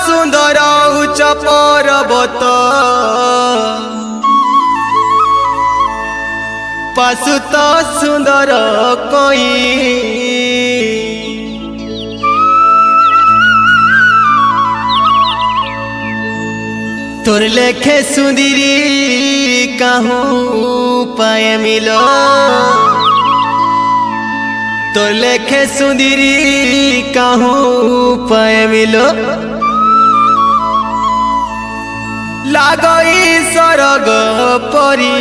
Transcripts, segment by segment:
सुंदर उच्च पर्वत पाशुत सुंदर कई तोर लेखे सुंदरी कहूँ पाए मिलो तोर लेखे सुंदरी कहूँ पाए मिलो लागई सरग परी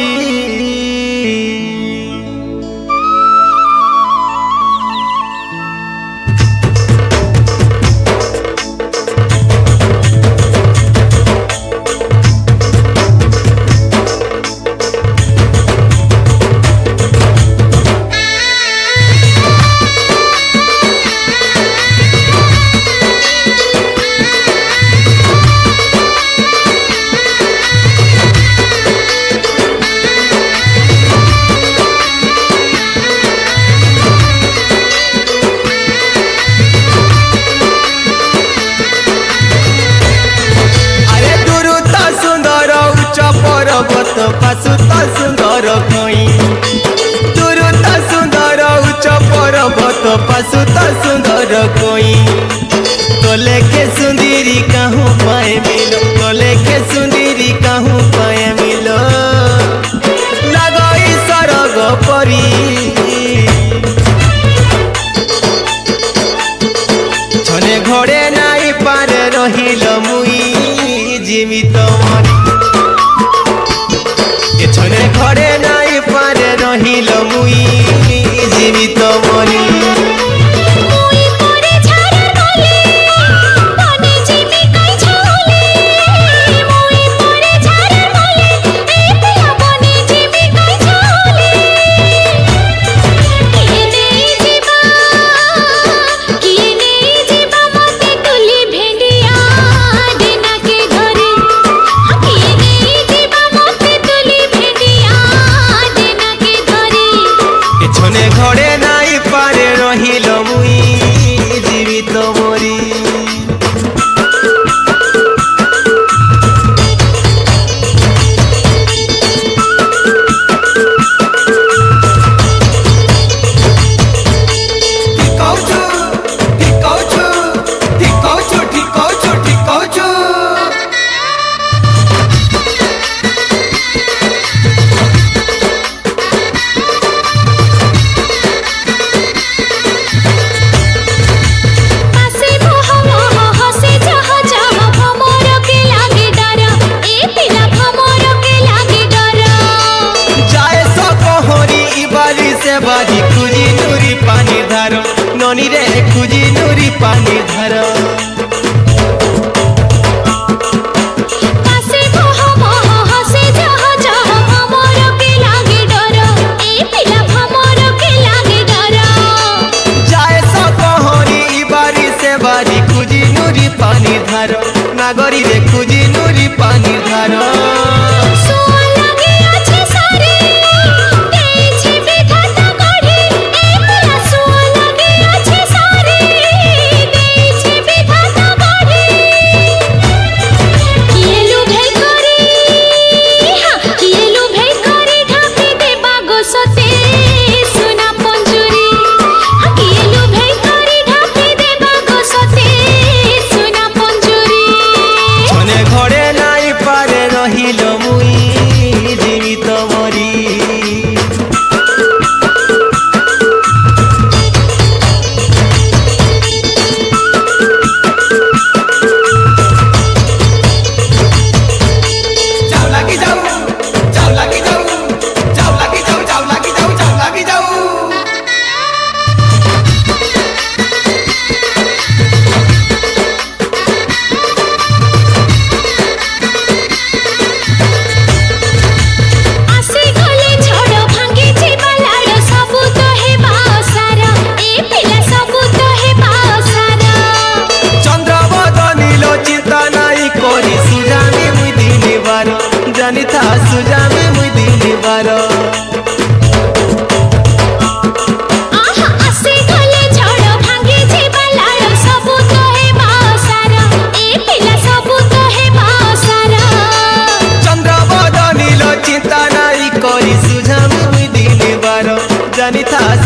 पर्वत पाशुत सुंदर कई दुरुत सुंदर उच्च पर्वत पाशुत सुंदर कई तो लेखे सुंदरी कहूँ पाए मिलो तो लेखे सुंदरी कहूँ पाए मिलो लगई सरग परी छने घोड़े नाई पारे रहिल मुई जीवित मरी छने घरे नाई पारे रहिल मुई जीवित मरी घरे नाई पारे रहिल मुई जीवित मरी बाजी खुजी नूरी पानी धार ननी रे खुजी नूरी पानी धार जाए सकहरी बारी से बाजी खुजी नूरी पानी धार नागरी रे खुजी नूरी पानी धार ଜାଣିଥା